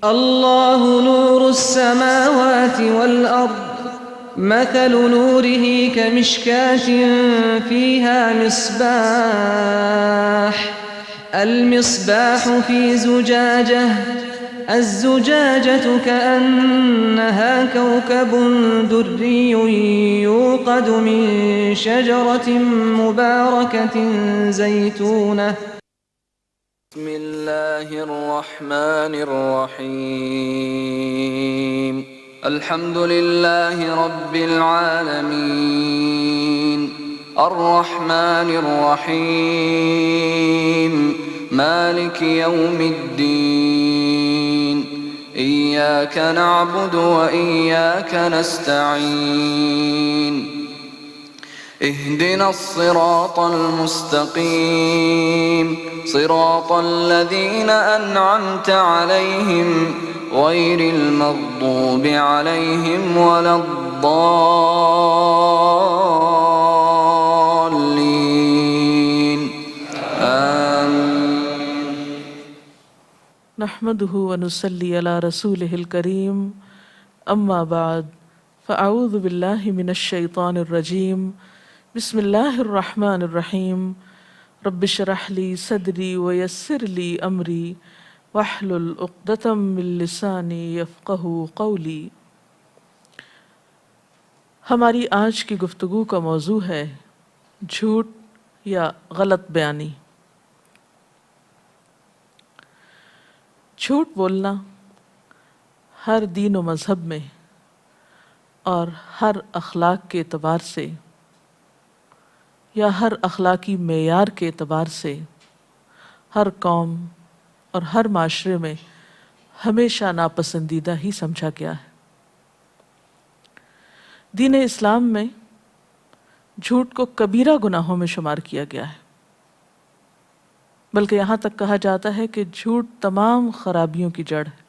اللہ نور السماوات والارض مثل نوره كمشكاة فيها مصباح المصباح في زجاجة الزجاجة كأنها كوكب دري يوقد من شجرة مباركة زيتونة بسم اللہ الرحمن الرحیم الحمد للہ رب العالمین الرحمن الرحیم مالک یوم الدین ایاک نعبد و ایاک نستعین اهدنا الصراط المستقيم صراط الذين أنعمت عليهم غير المغضوب عليهم ولا الضالين آمين. نحمده ونصلي على رسوله الكريم أما بعد فأعوذ بالله من الشيطان الرجيم بسم اللہ الرحمن الرحیم رب اشرح لی صدری ویسر لی امری واحلل عقدۃ من لسانی یفقہوا قولی. ہماری آج کی گفتگو کا موضوع ہے جھوٹ یا غلط بیانی. جھوٹ بولنا ہر دین و مذہب میں اور ہر اخلاق کے اعتبار سے یا ہر اخلاقی معیار کے اعتبار سے ہر قوم اور ہر معاشرے میں ہمیشہ ناپسندیدہ ہی سمجھا گیا ہے. دین اسلام میں جھوٹ کو کبیرہ گناہوں میں شمار کیا گیا ہے، بلکہ یہاں تک کہا جاتا ہے کہ جھوٹ تمام خرابیوں کی جڑ ہے،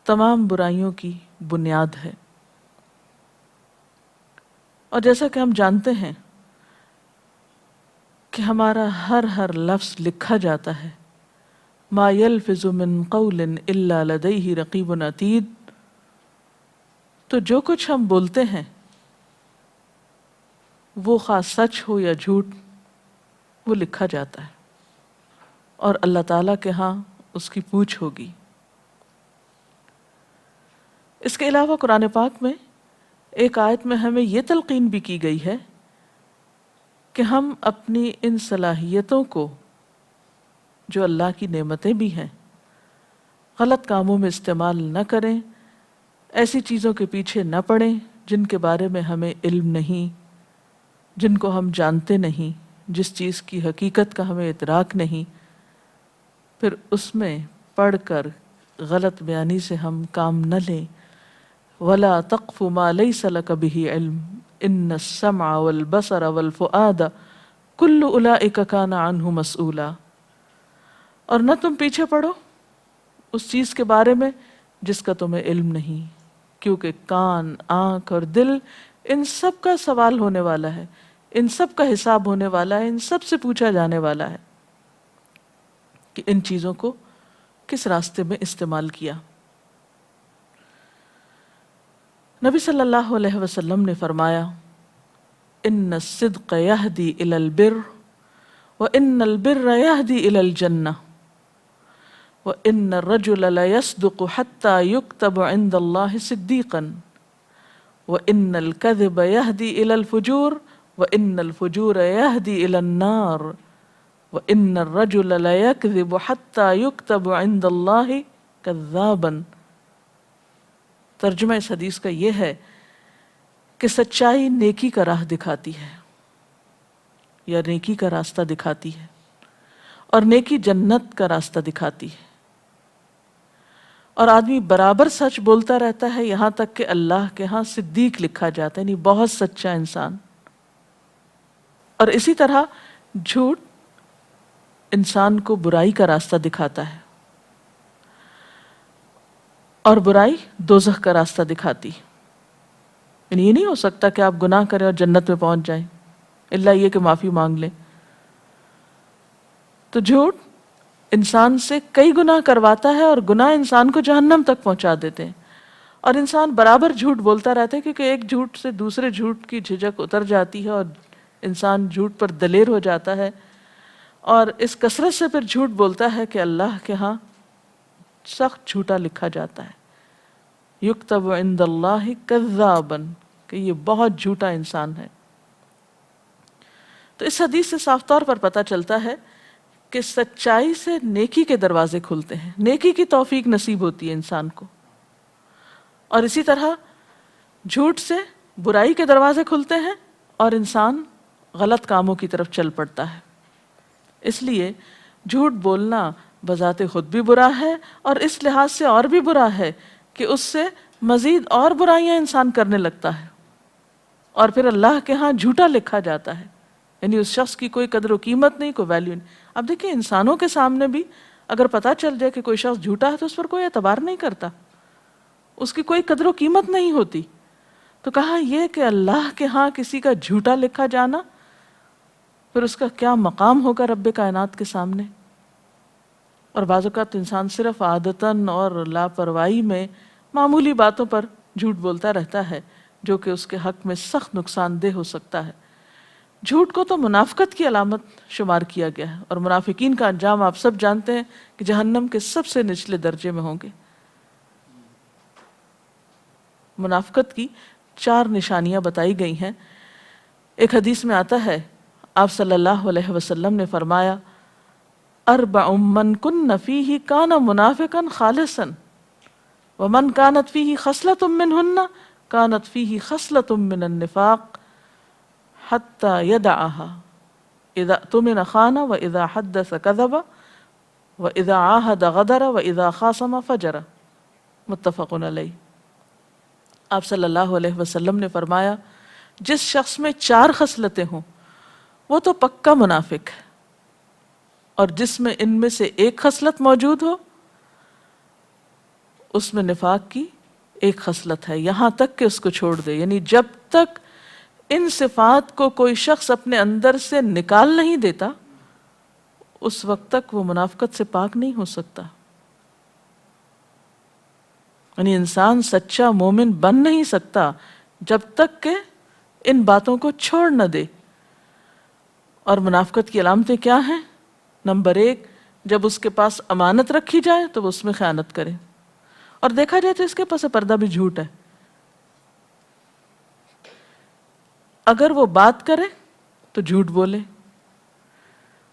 تمام برائیوں کی بنیاد ہے. اور جیسا کہ ہم جانتے ہیں کہ ہمارا ہر لفظ لکھا جاتا ہے، ما یلفظ من قول الا لدیہ رقیب عتید، تو جو کچھ ہم بولتے ہیں وہ خواہ سچ ہو یا جھوٹ وہ لکھا جاتا ہے اور اللہ تعالیٰ کے ہاں اس کی پوچھ ہوگی. اس کے علاوہ قرآن پاک میں ایک آیت میں ہمیں یہ تلقین بھی کی گئی ہے کہ ہم اپنی ان صلاحیتوں کو جو اللہ کی نعمتیں بھی ہیں غلط کاموں میں استعمال نہ کریں، ایسی چیزوں کے پیچھے نہ پڑیں جن کے بارے میں ہمیں علم نہیں، جن کو ہم جانتے نہیں، جس چیز کی حقیقت کا ہمیں ادراک نہیں، پھر اس میں پڑھ کر غلط بیانی سے ہم کام نہ لیں. وَلَا تَقْفُ مَا لَيْسَ لَكَ بِهِ عِلْمٌ إِنَّ السَّمْعَ وَالْبَصَرَ وَالْفُؤَادَ كُلُّ أُولَئِكَ كَانَ عَنْهُ مسؤولا. اور نہ تم پیچھے پڑو اس چیز کے بارے میں جس کا تمہیں علم نہیں، کیونکہ کان، آنکھ اور دل ان سب کا سوال ہونے والا ہے، ان سب کا حساب ہونے والا ہے، ان سب سے پوچھا جانے والا ہے کہ ان چیزوں کو کس راستے میں استعمال کیا. نبی صلی اللہ علیہ وسلم نے فرمایا ان الصدق یہدی الی البر وان البر یہدی الی الجنہ وان الرجل لیصدق حتی یکتب عند اللہ صدیقا وان الکذب یہدی الی الفجور وان الفجور یہدی الی النار وان الرجل لیکذب حتی یکتب عند اللہ کذابا. ترجمہ اس حدیث کا یہ ہے کہ سچائی نیکی کا راہ دکھاتی ہے یا نیکی کا راستہ دکھاتی ہے، اور نیکی جنت کا راستہ دکھاتی ہے. اور آدمی برابر سچ بولتا رہتا ہے یہاں تک کہ اللہ کے ہاں صدیق لکھا جاتا ہے، یعنی بہت سچا انسان. اور اسی طرح جھوٹ انسان کو برائی کا راستہ دکھاتا ہے، اور برائی دوزخ کا راستہ دکھاتی. یعنی یہ نہیں ہو سکتا کہ آپ گناہ کریں اور جنت میں پہنچ جائیں الا یہ کہ معافی مانگ لیں. تو جھوٹ انسان سے کئی گناہ کرواتا ہے اور گناہ انسان کو جہنم تک پہنچا دیتے ہیں، اور انسان برابر جھوٹ بولتا رہتا ہے، کیونکہ ایک جھوٹ سے دوسرے جھوٹ کی جھجک اتر جاتی ہے اور انسان جھوٹ پر دلیر ہو جاتا ہے، اور اس کثرت سے پھر جھوٹ بولتا ہے کہ اللہ کے ہاں سخت جھوٹا لکھا جاتا ہے، یکتب عند اللہ کذابا، کہ یہ بہت جھوٹا انسان ہے۔ تو اس حدیث سے صاف طور پر پتہ چلتا ہے کہ سچائی سے نیکی کے دروازے کھلتے ہیں، نیکی کی توفیق نصیب ہوتی ہے انسان کو، اور اسی طرح جھوٹ سے برائی کے دروازے کھلتے ہیں اور انسان غلط کاموں کی طرف چل پڑتا ہے۔ اس لیے جھوٹ بولنا بذات خود بھی برا ہے، اور اس لحاظ سے اور بھی برا ہے کہ اس سے مزید اور برائیاں انسان کرنے لگتا ہے، اور پھر اللہ کے ہاں جھوٹا لکھا جاتا ہے، یعنی اس شخص کی کوئی قدر و قیمت نہیں، کوئی ویلیو نہیں۔ اب دیکھیں انسانوں کے سامنے بھی اگر پتہ چل جائے کہ کوئی شخص جھوٹا ہے تو اس پر کوئی اعتبار نہیں کرتا، اس کی کوئی قدر و قیمت نہیں ہوتی۔ تو کہا یہ کہ اللہ کے ہاں کسی کا جھوٹا لکھا جانا، پھر اس کا کیا مقام ہوگا رب کائنات کے سامنے۔ اور بعض اوقات انسان صرف عادتاً اور لاپرواہی میں معمولی باتوں پر جھوٹ بولتا رہتا ہے، جو کہ اس کے حق میں سخت نقصان دہ ہو سکتا ہے۔ جھوٹ کو تو منافقت کی علامت شمار کیا گیا ہے، اور منافقین کا انجام آپ سب جانتے ہیں کہ جہنم کے سب سے نچلے درجے میں ہوں گے۔ منافقت کی 4 نشانیاں بتائی گئی ہیں۔ ایک حدیث میں آتا ہے، آپ صلی اللہ علیہ وسلم نے فرمایا، اربع من کن فیہ کان منافقا خالصا ومن کانت فیہ خصلۃ منہن کانت فیہ خصلۃ من النفاق حتی یدعها اذا اؤتمن خان واذا حدث کذب واذا عاہد غدر واذا خاصم فجر، متفق علیہ۔ آپ صلی اللہ علیہ وسلم نے فرمایا، جس شخص میں 4 خصلتیں ہوں وہ تو پکا منافق ہے، اور جس میں ان میں سے ایک خصلت موجود ہو اس میں نفاق کی ایک خصلت ہے، یہاں تک کہ اس کو چھوڑ دے۔ یعنی جب تک ان صفات کو کوئی شخص اپنے اندر سے نکال نہیں دیتا اس وقت تک وہ منافقت سے پاک نہیں ہو سکتا۔ یعنی انسان سچا مومن بن نہیں سکتا جب تک کہ ان باتوں کو چھوڑ نہ دے۔ اور منافقت کی علامتیں کیا ہیں؟ نمبر 1، جب اس کے پاس امانت رکھی جائے تو وہ اس میں خیانت کرے، اور دیکھا جائے تو اس کے پاس پردہ بھی جھوٹ ہے۔ اگر وہ بات کرے تو جھوٹ بولے،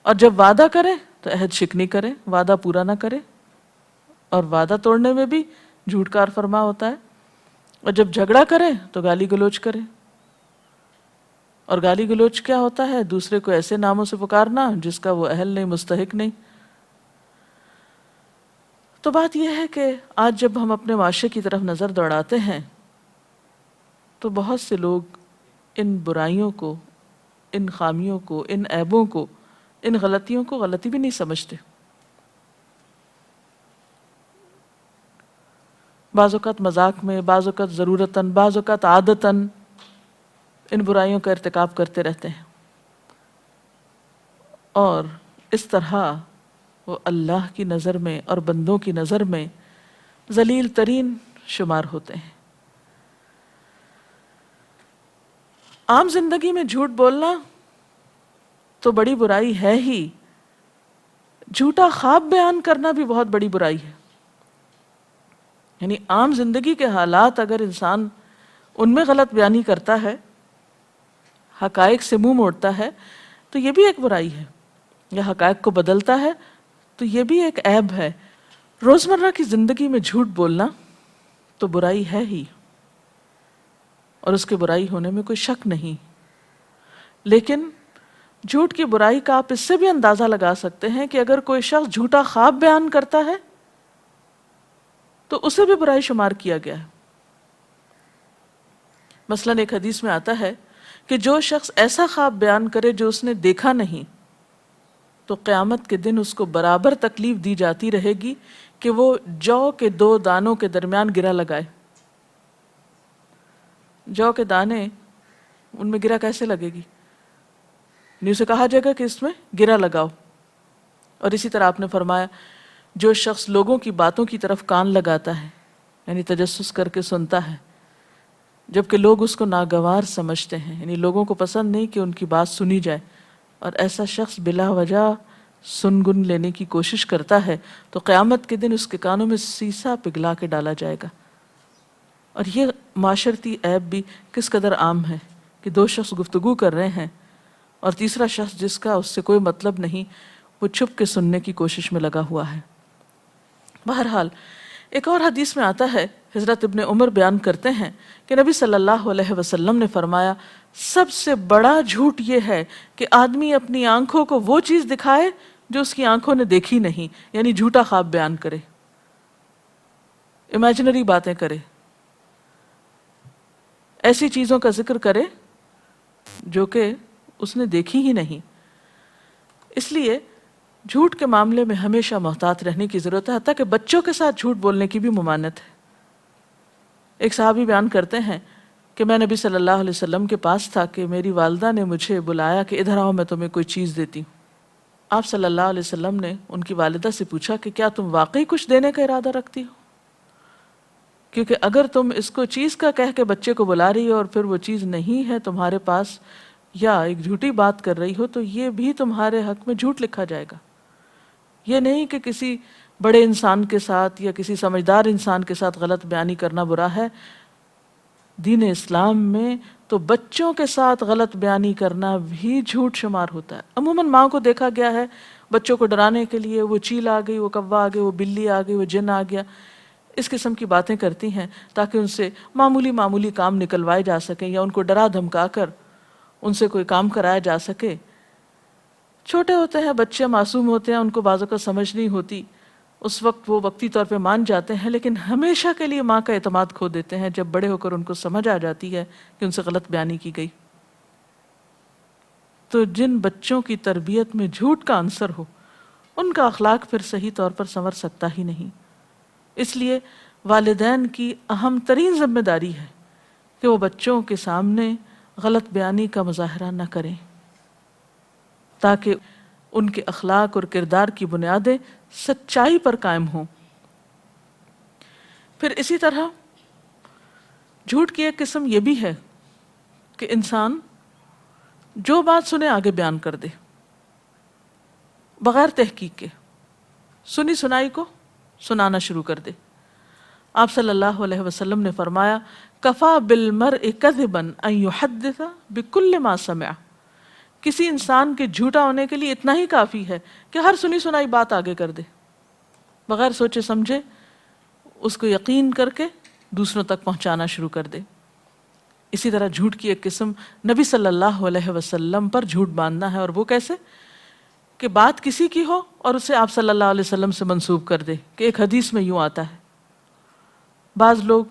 اور جب وعدہ کرے تو عہد شکنی کرے، وعدہ پورا نہ کرے، اور وعدہ توڑنے میں بھی جھوٹ کار فرما ہوتا ہے، اور جب جھگڑا کرے تو گالی گلوچ کرے۔ اور گالی گلوچ کیا ہوتا ہے؟ دوسرے کو ایسے ناموں سے پکارنا جس کا وہ اہل نہیں، مستحق نہیں۔ تو بات یہ ہے کہ آج جب ہم اپنے معاشرے کی طرف نظر دوڑاتے ہیں تو بہت سے لوگ ان برائیوں کو، ان خامیوں کو، ان عیبوں کو، ان غلطیوں کو غلطی بھی نہیں سمجھتے۔ بعض اوقات مذاق میں، بعض اوقات ضرورتاً، بعض اوقات عادتاً ان برائیوں کا ارتکاب کرتے رہتے ہیں، اور اس طرح وہ اللہ کی نظر میں اور بندوں کی نظر میں ذلیل ترین شمار ہوتے ہیں۔ عام زندگی میں جھوٹ بولنا تو بڑی برائی ہے ہی، جھوٹا خواب بیان کرنا بھی بہت بڑی برائی ہے۔ یعنی عام زندگی کے حالات اگر انسان ان میں غلط بیانی کرتا ہے، حقائق سے منہ موڑتا ہے، تو یہ بھی ایک برائی ہے، یا حقائق کو بدلتا ہے تو یہ بھی ایک عیب ہے۔ روزمرہ کی زندگی میں جھوٹ بولنا تو برائی ہے ہی، اور اس کے برائی ہونے میں کوئی شک نہیں، لیکن جھوٹ کی برائی کا آپ اس سے بھی اندازہ لگا سکتے ہیں کہ اگر کوئی شخص جھوٹا خواب بیان کرتا ہے تو اسے بھی برائی شمار کیا گیا ہے۔ مثلاً ایک حدیث میں آتا ہے کہ جو شخص ایسا خواب بیان کرے جو اس نے دیکھا نہیں تو قیامت کے دن اس کو برابر تکلیف دی جاتی رہے گی کہ وہ جو کے 2 دانوں کے درمیان گرہ لگائے۔ جو کے دانے، ان میں گرہ کیسے لگے گی؟ اسے کہا جائے گا کہ اس میں گرہ لگاؤ، اور اسی طرح آپ نے فرمایا جو شخص لوگوں کی باتوں کی طرف کان لگاتا ہے، یعنی تجسس کر کے سنتا ہے جبکہ لوگ اس کو ناگوار سمجھتے ہیں، یعنی لوگوں کو پسند نہیں کہ ان کی بات سنی جائے، اور ایسا شخص بلا وجہ سن گن لینے کی کوشش کرتا ہے تو قیامت کے دن اس کے کانوں میں سیسا پگھلا کے ڈالا جائے گا۔ اور یہ معاشرتی عیب بھی کس قدر عام ہے کہ دو شخص گفتگو کر رہے ہیں اور تیسرا شخص جس کا اس سے کوئی مطلب نہیں وہ چھپ کے سننے کی کوشش میں لگا ہوا ہے۔ بہرحال ایک اور حدیث میں آتا ہے، حضرت ابن عمر بیان کرتے ہیں کہ نبی صلی اللہ علیہ وسلم نے فرمایا سب سے بڑا جھوٹ یہ ہے کہ آدمی اپنی آنکھوں کو وہ چیز دکھائے جو اس کی آنکھوں نے دیکھی نہیں، یعنی جھوٹا خواب بیان کرے، امیجنری باتیں کرے، ایسی چیزوں کا ذکر کرے جو کہ اس نے دیکھی ہی نہیں۔ اس لیے جھوٹ کے معاملے میں ہمیشہ محتاط رہنے کی ضرورت ہے، حتیٰ کہ بچوں کے ساتھ جھوٹ بولنے کی بھی ممانعت ہے۔ ایک صحابی بیان کرتے ہیں کہ میں نبی صلی اللہ علیہ وسلم کے پاس تھا کہ میری والدہ نے مجھے بلایا کہ ادھر آؤ میں تمہیں کوئی چیز دیتی ہوں۔ آپ صلی اللہ علیہ وسلم نے ان کی والدہ سے پوچھا کہ کیا تم واقعی کچھ دینے کا ارادہ رکھتی ہو؟ کیونکہ اگر تم اس کو چیز کا کہہ کے بچے کو بلا رہی ہو اور پھر وہ چیز نہیں ہے تمہارے پاس، یا ایک جھوٹی بات کر رہی ہو، تو یہ بھی تمہارے حق میں جھوٹ لکھا جائے گا۔ یہ نہیں کہ کسی بڑے انسان کے ساتھ یا کسی سمجھدار انسان کے ساتھ غلط بیانی کرنا برا ہے، دین اسلام میں تو بچوں کے ساتھ غلط بیانی کرنا بھی جھوٹ شمار ہوتا ہے۔ عموماً ماں کو دیکھا گیا ہے بچوں کو ڈرانے کے لیے وہ چیل آ گئی، وہ کوا آ گئی، وہ بلی آ گئی، وہ جن آ گیا، اس قسم کی باتیں کرتی ہیں تاکہ ان سے معمولی کام نکلوائے جا سکیں یا ان کو ڈرا دھمکا کر ان سے کوئی کام کرایا جا سکے۔ چھوٹے ہوتے ہیں بچے، معصوم ہوتے ہیں، ان کو بعض اوقات سمجھ نہیں ہوتی، اس وقت وہ وقتی طور پہ مان جاتے ہیں، لیکن ہمیشہ کے لیے ماں کا اعتماد کھو دیتے ہیں جب بڑے ہو کر ان کو سمجھ آ جاتی ہے کہ ان سے غلط بیانی کی گئی۔ تو جن بچوں کی تربیت میں جھوٹ کا عنصر ہو ان کا اخلاق پھر صحیح طور پر سنور سکتا ہی نہیں۔ اس لیے والدین کی اہم ترین ذمہ داری ہے کہ وہ بچوں کے سامنے غلط بیانی کا مظاہرہ نہ کریں تاکہ ان کے اخلاق اور کردار کی بنیادیں سچائی پر قائم ہوں۔ پھر اسی طرح جھوٹ کی ایک قسم یہ بھی ہے کہ انسان جو بات سنے آگے بیان کر دے بغیر تحقیق کے، سنی سنائی کو سنانا شروع کر دے۔ آپ صلی اللہ علیہ وسلم نے فرمایا کفا بالمرء کذبا ان یحدث بکل ما سمع، کسی انسان کے جھوٹا ہونے کے لیے اتنا ہی کافی ہے کہ ہر سنی سنائی بات آگے کر دے، بغیر سوچے سمجھے اس کو یقین کر کے دوسروں تک پہنچانا شروع کر دے۔ اسی طرح جھوٹ کی ایک قسم نبی صلی اللہ علیہ وسلم پر جھوٹ باندھنا ہے، اور وہ کیسے کہ بات کسی کی ہو اور اسے آپ صلی اللہ علیہ وسلم سے منسوب کر دے کہ ایک حدیث میں یوں آتا ہے۔ بعض لوگ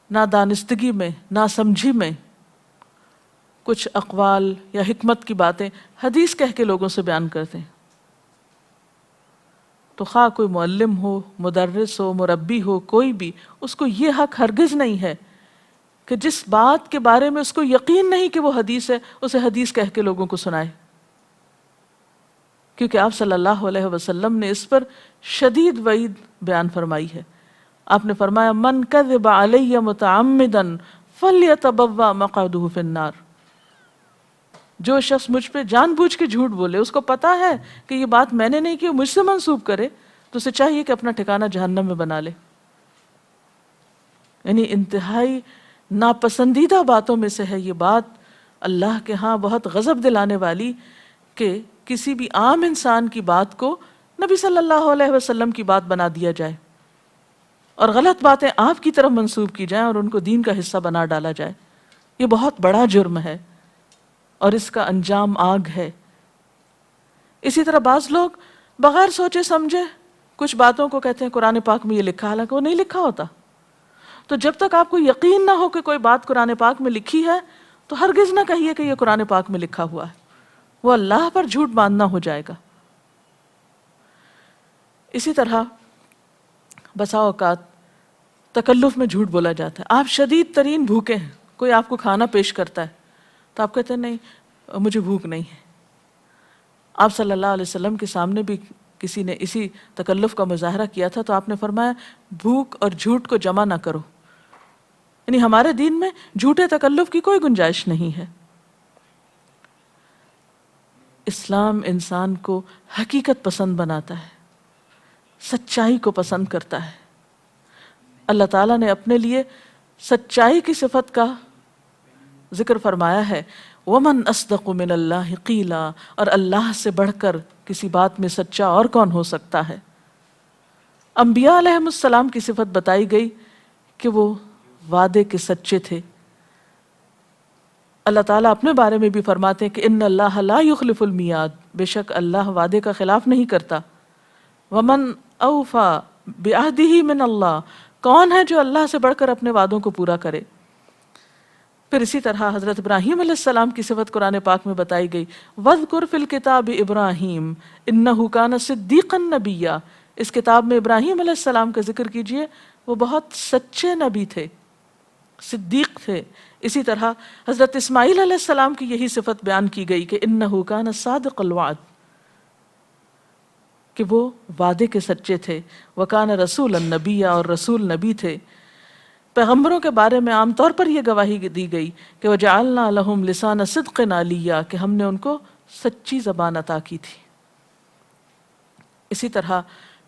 نادانستگی میں، ناسمجھی میں کچھ اقوال یا حکمت کی باتیں حدیث کہہ کے لوگوں سے بیان کرتے ہیں، تو خواہ کوئی معلم ہو، مدرس ہو، مربی ہو، کوئی بھی، اس کو یہ حق ہرگز نہیں ہے کہ جس بات کے بارے میں اس کو یقین نہیں کہ وہ حدیث ہے اسے حدیث کہہ کے لوگوں کو سنائے، کیونکہ آپ صلی اللہ علیہ وسلم نے اس پر شدید وعید بیان فرمائی ہے۔ آپ نے فرمایا من کذب علی متعمدا فلیتبوأ مقعدہ فی النار، جو شخص مجھ پہ جان بوجھ کے جھوٹ بولے، اس کو پتا ہے کہ یہ بات میں نے نہیں کی، مجھ سے منسوب کرے، تو اسے چاہیے کہ اپنا ٹھکانہ جہنم میں بنا لے۔ یعنی انتہائی ناپسندیدہ باتوں میں سے ہے یہ بات، اللہ کے ہاں بہت غضب دلانے والی، کہ کسی بھی عام انسان کی بات کو نبی صلی اللہ علیہ وسلم کی بات بنا دیا جائے اور غلط باتیں آپ کی طرف منسوب کی جائیں اور ان کو دین کا حصہ بنا ڈالا جائے۔ یہ بہت بڑا جرم ہے اور اس کا انجام آگ ہے۔ اسی طرح بعض لوگ بغیر سوچے سمجھے کچھ باتوں کو کہتے ہیں قرآن پاک میں یہ لکھا، حالانکہ وہ نہیں لکھا ہوتا۔ تو جب تک آپ کو یقین نہ ہو کہ کوئی بات قرآن پاک میں لکھی ہے تو ہرگز نہ کہیے کہ یہ قرآن پاک میں لکھا ہوا ہے، وہ اللہ پر جھوٹ باندھنا ہو جائے گا۔ اسی طرح بسا اوقات تکلف میں جھوٹ بولا جاتا ہے۔ آپ شدید ترین بھوکے ہیں، کوئی آپ کو کھانا پیش کرتا ہے تو آپ کہتے ہیں نہیں مجھے بھوک نہیں ہے۔ آپ صلی اللہ علیہ وسلم کے سامنے بھی کسی نے اسی تکلف کا مظاہرہ کیا تھا تو آپ نے فرمایا بھوک اور جھوٹ کو جمع نہ کرو، یعنی ہمارے دین میں جھوٹے تکلف کی کوئی گنجائش نہیں ہے۔ اسلام انسان کو حقیقت پسند بناتا ہے، سچائی کو پسند کرتا ہے۔ اللہ تعالیٰ نے اپنے لیے سچائی کی صفت کا ذکر فرمایا ہے، وَمَنْ أَصْدَقُ مِنَ اللَّهِ قِيلًا، اور اللہ سے بڑھ کر کسی بات میں سچا اور کون ہو سکتا ہے۔ انبیاء علیہ السلام کی صفت بتائی گئی کہ وہ وعدے کے سچے تھے۔ اللہ تعالیٰ اپنے بارے میں بھی فرماتے ہیں کہ ان اللہ لا یخلف المیعاد، بے شک اللہ وعدے کا خلاف نہیں کرتا۔ ومن اوفا بعہدہ من اللہ، کون ہے جو اللہ سے بڑھ کر اپنے وعدوں کو پورا کرے۔ پھر اسی طرح حضرت ابراہیم علیہ السلام کی صفت قرآن پاک میں بتائی گئی، وَاذْكُرْ فِي الْكِتَابِ ابراہیم انہ کان صدیقا نبیا، اس کتاب میں ابراہیم علیہ السلام کا ذکر کیجئے، وہ بہت سچے نبی تھے، صدیق تھے۔ اسی طرح حضرت اسماعیل علیہ السلام کی یہی صفت بیان کی گئی کہ انہ کان صادق الوعد، کہ وہ وعدے کے سچے تھے۔ وکان رسول النبی، اور رسول نبی تھے۔ پیغمبروں کے بارے میں عام طور پر یہ گواہی دی گئی کہ وجعلنا لہم لسان صدق علیہ، کہ ہم نے ان کو سچی زبان عطا کی تھی۔ اسی طرح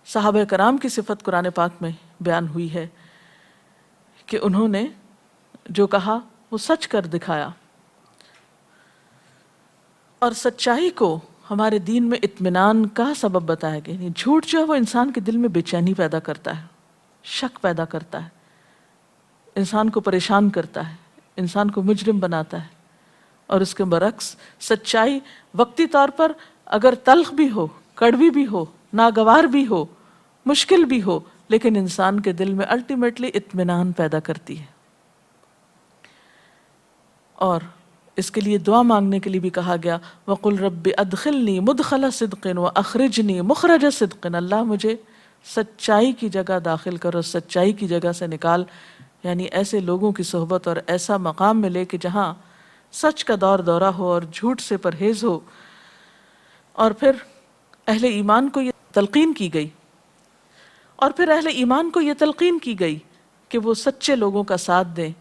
صحابہ کرام کی صفت قرآن پاک میں بیان ہوئی ہے کہ انہوں نے جو کہا وہ سچ کر دکھایا، اور سچائی کو ہمارے دین میں اطمینان کا سبب بتایا گیا۔ یعنی جھوٹ جو ہے وہ انسان کے دل میں بے چینی پیدا کرتا ہے، شک پیدا کرتا ہے، انسان کو پریشان کرتا ہے، انسان کو مجرم بناتا ہے۔ اور اس کے برعکس سچائی وقتی طور پر اگر تلخ بھی ہو، کڑوی بھی ہو، ناگوار بھی ہو، مشکل بھی ہو، لیکن انسان کے دل میں الٹیمیٹلی اطمینان پیدا کرتی ہے۔ اور اس کے لیے دعا مانگنے کے لیے بھی کہا گیا وَقُلْ رَبِّ أَدْخِلْنِي مُدْخَلَ صِدْقٍ وَأَخْرِجْنِي مُخْرَجَ صِدْقٍ، اللہ مجھے سچائی کی جگہ داخل کر اور سچائی کی جگہ سے نکال، یعنی ایسے لوگوں کی صحبت اور ایسا مقام ملے کہ جہاں سچ کا دور دورہ ہو اور جھوٹ سے پرہیز ہو۔ اور پھر اہل ایمان کو یہ تلقین کی گئی، کہ وہ سچے لوگوں کا ساتھ دیں۔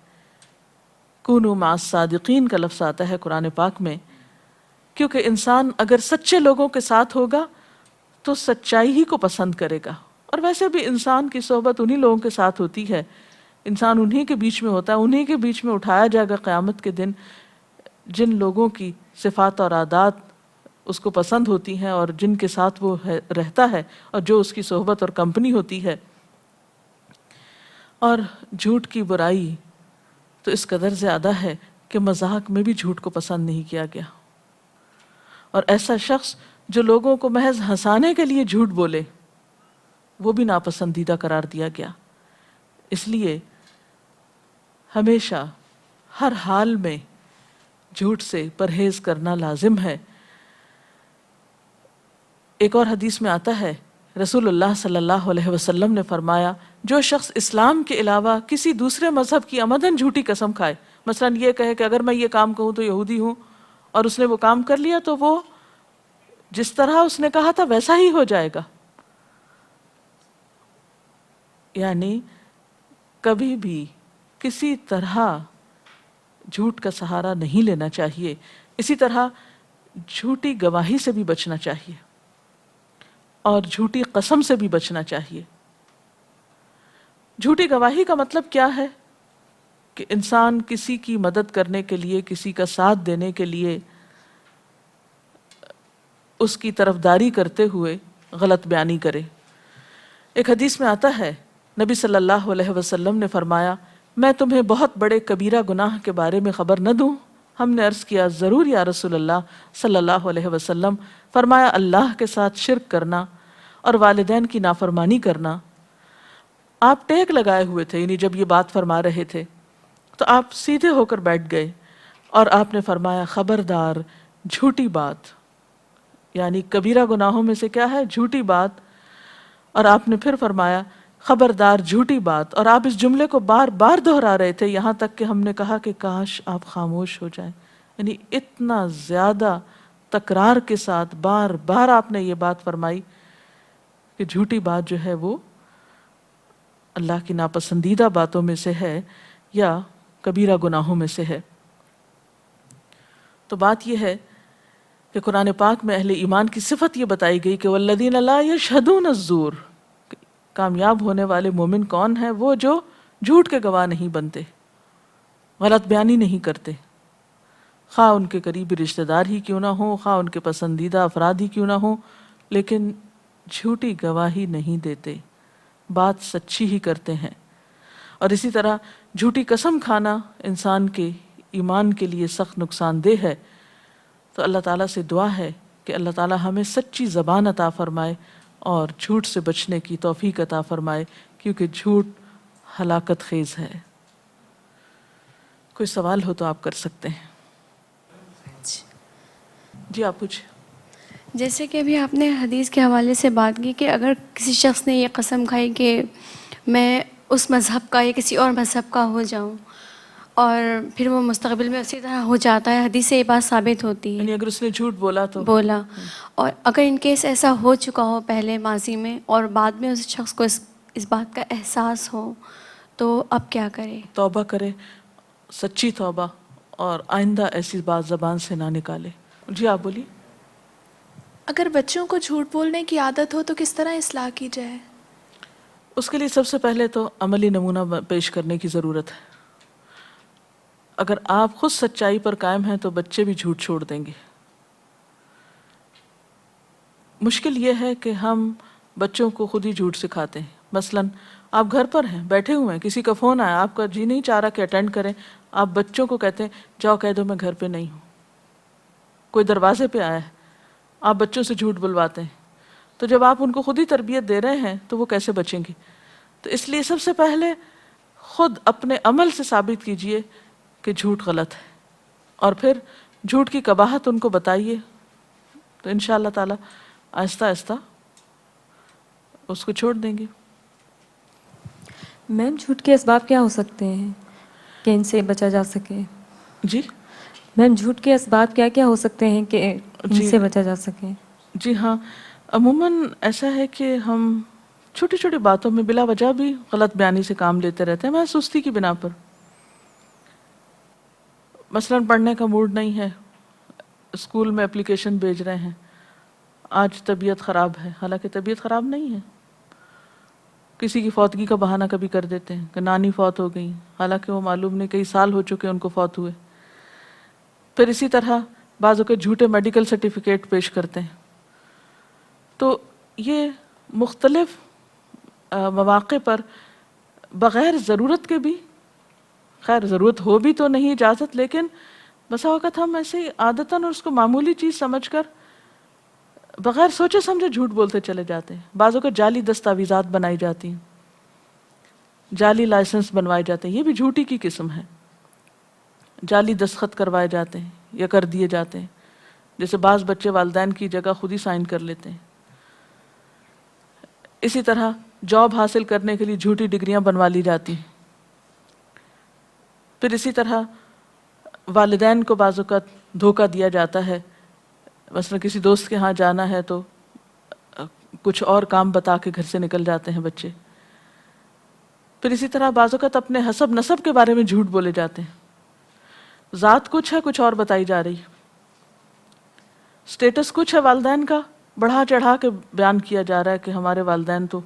کونوا مع الصادقین کا لفظ آتا ہے قرآن پاک میں، کیونکہ انسان اگر سچے لوگوں کے ساتھ ہوگا تو سچائی ہی کو پسند کرے گا۔ اور ویسے بھی انسان کی صحبت انہی لوگوں کے ساتھ ہوتی ہے، انسان انہی کے بیچ میں ہوتا ہے، انہی کے بیچ میں اٹھایا جائے گا قیامت کے دن، جن لوگوں کی صفات اور عادات اس کو پسند ہوتی ہیں اور جن کے ساتھ وہ رہتا ہے اور جو اس کی صحبت اور کمپنی ہوتی ہے۔ اور جھوٹ کی برائی تو اس قدر زیادہ ہے کہ مذاق میں بھی جھوٹ کو پسند نہیں کیا گیا، اور ایسا شخص جو لوگوں کو محض ہنسانے کے لیے جھوٹ بولے وہ بھی ناپسندیدہ قرار دیا گیا۔ اس لیے ہمیشہ ہر حال میں جھوٹ سے پرہیز کرنا لازم ہے۔ ایک اور حدیث میں آتا ہے رسول اللہ صلی اللہ علیہ وسلم نے فرمایا جو شخص اسلام کے علاوہ کسی دوسرے مذہب کی عمدن جھوٹی قسم کھائے، مثلا یہ کہے کہ اگر میں یہ کام کہوں تو یہودی ہوں، اور اس نے وہ کام کر لیا تو وہ جس طرح اس نے کہا تھا ویسا ہی ہو جائے گا۔ یعنی کبھی بھی کسی طرح جھوٹ کا سہارا نہیں لینا چاہیے۔ اسی طرح جھوٹی گواہی سے بھی بچنا چاہیے اور جھوٹی قسم سے بھی بچنا چاہیے۔ جھوٹی گواہی کا مطلب کیا ہے کہ انسان کسی کی مدد کرنے کے لیے، کسی کا ساتھ دینے کے لیے اس کی طرفداری کرتے ہوئے غلط بیانی کرے۔ ایک حدیث میں آتا ہے نبی صلی اللہ علیہ وسلم نے فرمایا میں تمہیں بہت بڑے کبیرہ گناہ کے بارے میں خبر نہ دوں؟ ہم نے عرض کیا ضرور یا رسول اللہ صلی اللہ علیہ وسلم۔ فرمایا اللہ کے ساتھ شرک کرنا اور والدین کی نافرمانی کرنا۔ آپ ٹیک لگائے ہوئے تھے، یعنی جب یہ بات فرما رہے تھے تو آپ سیدھے ہو کر بیٹھ گئے اور آپ نے فرمایا خبردار جھوٹی بات، یعنی کبیرہ گناہوں میں سے کیا ہے؟ جھوٹی بات۔ اور آپ نے پھر فرمایا خبردار جھوٹی بات، اور آپ اس جملے کو بار بار دہرا رہے تھے یہاں تک کہ ہم نے کہا کہ کاش آپ خاموش ہو جائیں۔ یعنی اتنا زیادہ تکرار کے ساتھ بار بار آپ نے یہ بات فرمائی کہ جھوٹی بات جو ہے وہ اللہ کی ناپسندیدہ باتوں میں سے ہے یا کبیرہ گناہوں میں سے ہے۔ تو بات یہ ہے کہ قرآن پاک میں اہل ایمان کی صفت یہ بتائی گئی کہ والذین لا یشہدون الزور، کامیاب ہونے والے مومن کون ہیں؟ وہ جو جھوٹ کے گواہ نہیں بنتے، غلط بیانی نہیں کرتے، خواہ ان کے قریبی رشتہ دار ہی کیوں نہ ہوں، خواہ ان کے پسندیدہ افراد ہی کیوں نہ ہوں، لیکن جھوٹی گواہی نہیں دیتے، بات سچی ہی کرتے ہیں۔ اور اسی طرح جھوٹی قسم کھانا انسان کے ایمان کے لیے سخت نقصان دہ ہے۔ تو اللہ تعالیٰ سے دعا ہے کہ اللہ تعالیٰ ہمیں سچی زبان عطا فرمائے اور جھوٹ سے بچنے کی توفیق عطا فرمائے، کیونکہ جھوٹ ہلاکت خیز ہے۔ کوئی سوال ہو تو آپ کر سکتے ہیں۔ جی آپ پوچھیں۔ جیسے کہ ابھی آپ نے حدیث کے حوالے سے بات کی کہ اگر کسی شخص نے یہ قسم کھائی کہ میں اس مذہب کا یا کسی اور مذہب کا ہو جاؤں، اور پھر وہ مستقبل میں اسی طرح ہو جاتا ہے، حدیث سے یہ بات ثابت ہوتی ہے، یعنی اگر اس نے جھوٹ بولا تو اور اگر ان کیس ایسا ہو چکا ہو پہلے ماضی میں اور بعد میں اس شخص کو اس بات کا احساس ہو، تو اب کیا کرے؟ توبہ کرے، سچی توبہ، اور آئندہ ایسی بات زبان سے نہ نکالے۔ جی آپ بولیے۔ اگر بچوں کو جھوٹ بولنے کی عادت ہو تو کس طرح اصلاح کی جائے؟ اس کے لیے سب سے پہلے تو عملی نمونہ پیش کرنے کی ضرورت ہے۔ اگر آپ خود سچائی پر قائم ہیں تو بچے بھی جھوٹ چھوڑ دیں گے۔ مشکل یہ ہے کہ ہم بچوں کو خود ہی جھوٹ سکھاتے ہیں۔ مثلاً آپ گھر پر ہیں، بیٹھے ہوئے ہیں، کسی کا فون آیا، آپ کا جی نہیں چاہ رہا کہ اٹینڈ کریں، آپ بچوں کو کہتے ہیں جاؤ کہہ دو میں گھر پہ نہیں ہوں۔ کوئی دروازے پہ آیا ہے، آپ بچوں سے جھوٹ بلواتے ہیں، تو جب آپ ان کو خود ہی تربیت دے رہے ہیں تو وہ کیسے بچیں گے؟ تو اس لیے سب سے پہلے خود اپنے عمل سے ثابت کیجئے کہ جھوٹ غلط ہے، اور پھر جھوٹ کی قباحت ان کو بتائیے، تو انشاءاللہ تعالی آہستہ آہستہ اس کو چھوڑ دیں گے۔ میم جھوٹ کے اسباب کیا ہو سکتے ہیں کہ ان سے بچا جا سکے؟ جی میم جھوٹ کے اسباب کیا کیا ہو سکتے ہیں کہ ان سے بچا جا سکے؟ جی ہاں، عموماً ایسا ہے کہ ہم چھوٹی چھوٹی باتوں میں بلا وجہ بھی غلط بیانی سے کام لیتے رہتے ہیں، میں سستی کی بنا پر۔ مثلاً پڑھنے کا موڈ نہیں ہے، اسکول میں اپلیکیشن بھیج رہے ہیں، آج طبیعت خراب ہے، حالانکہ طبیعت خراب نہیں ہے۔ کسی کی فوتگی کا بہانہ کبھی کر دیتے ہیں کہ نانی فوت ہو گئی، حالانکہ وہ معلوم نہیں کئی سال ہو چکے ان کو فوت ہوئے۔ پھر اسی طرح بعض اوقات جھوٹے میڈیکل سرٹیفکیٹ پیش کرتے ہیں۔ تو یہ مختلف مواقع پر بغیر ضرورت کے بھی، خیر ضرورت ہو بھی تو نہیں اجازت، لیکن بسا اوقات ہم ایسے ہی عادتاً اور اس کو معمولی چیز سمجھ کر بغیر سوچے سمجھے جھوٹ بولتے چلے جاتے ہیں۔ بعضوں کو جعلی دستاویزات بنائی جاتی ہیں، جعلی لائسنس بنوائے جاتے ہیں، یہ بھی جھوٹی کی قسم ہے۔ جعلی دستخط کروائے جاتے ہیں یا کر دیے جاتے ہیں، جیسے بعض بچے والدین کی جگہ خود ہی سائن کر لیتے ہیں۔ اسی طرح جاب حاصل کرنے کے لیے جھوٹی ڈگریاں بنوا لی جاتی ہیں۔ پھر اسی طرح والدین کو بعض اوقات دھوکہ دیا جاتا ہے، مثلا کسی دوست کے ہاں جانا ہے تو کچھ اور کام بتا کے گھر سے نکل جاتے ہیں بچے۔ پھر اسی طرح بعض اوقات اپنے حسب نسب کے بارے میں جھوٹ بولے جاتے ہیں، ذات کچھ ہے کچھ اور بتائی جا رہی، سٹیٹس کچھ ہے والدین کا، بڑھا چڑھا کے بیان کیا جا رہا ہے کہ ہمارے والدین تو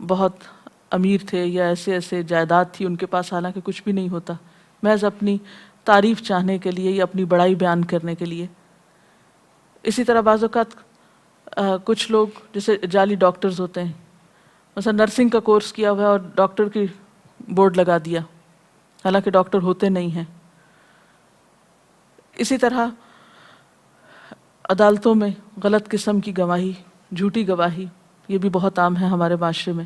بہت امیر تھے یا ایسے ایسے جائیداد تھی ان کے پاس، حالانکہ کچھ بھی نہیں ہوتا، محض اپنی تعریف چاہنے کے لیے یا اپنی بڑائی بیان کرنے کے لیے۔ اسی طرح بعض اوقات کچھ لوگ جیسے جعلی ڈاکٹرز ہوتے ہیں، مثلا نرسنگ کا کورس کیا ہوا ہے اور ڈاکٹر کی بورڈ لگا دیا، حالانکہ ڈاکٹر ہوتے نہیں ہیں۔ اسی طرح عدالتوں میں غلط قسم کی گواہی، جھوٹی گواہی، یہ بھی بہت عام ہے ہمارے معاشرے میں،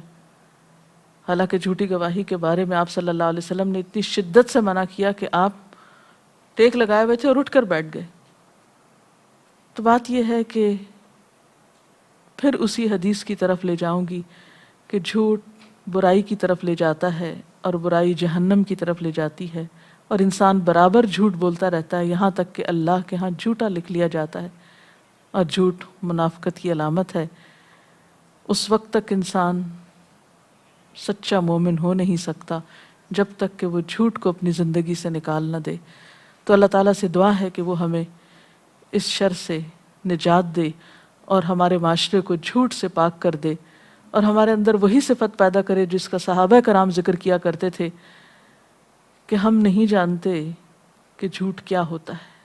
حالانکہ جھوٹی گواہی کے بارے میں آپ صلی اللہ علیہ وسلم نے اتنی شدت سے منع کیا کہ آپ ٹیک لگائے ہوئے تھے اور اٹھ کر بیٹھ گئے۔ تو بات یہ ہے کہ پھر اسی حدیث کی طرف لے جاؤں گی کہ جھوٹ برائی کی طرف لے جاتا ہے اور برائی جہنم کی طرف لے جاتی ہے، اور انسان برابر جھوٹ بولتا رہتا ہے یہاں تک کہ اللہ کے ہاں جھوٹا لکھ لیا جاتا ہے، اور جھوٹ منافقت کی علامت ہے۔ اس وقت تک انسان سچا مومن ہو نہیں سکتا جب تک کہ وہ جھوٹ کو اپنی زندگی سے نکال نہ دے. تو اللہ تعالیٰ سے دعا ہے کہ وہ ہمیں اس شر سے نجات دے اور ہمارے معاشرے کو جھوٹ سے پاک کر دے اور ہمارے اندر وہی صفت پیدا کرے جس کا صحابہ کرام ذکر کیا کرتے تھے کہ ہم نہیں جانتے کہ جھوٹ کیا ہوتا ہے.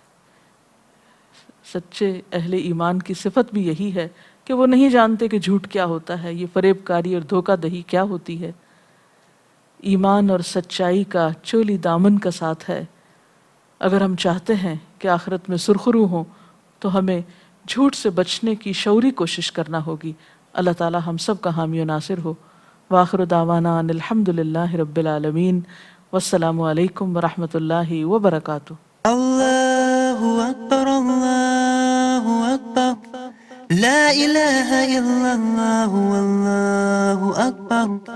سچے اہل ایمان کی صفت بھی یہی ہے کہ وہ نہیں جانتے کہ جھوٹ کیا ہوتا ہے, یہ فریب کاری اور دھوکہ دہی کیا ہوتی ہے. ایمان اور سچائی کا چولی دامن کا ساتھ ہے. اگر ہم چاہتے ہیں کہ آخرت میں سرخرو ہوں تو ہمیں جھوٹ سے بچنے کی شعوری کوشش کرنا ہوگی. اللہ تعالی ہم سب کا حامی و ناصر ہو. وآخر دعوانا ان الحمد للہ رب العالمین. والسلام علیکم ورحمۃ اللہ وبرکاتہ. اللہ اکبر اللہ اکبر لا الہ الا اللہ واللہ اکبر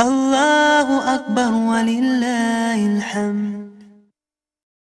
اللہ اکبر وللہ الحمد.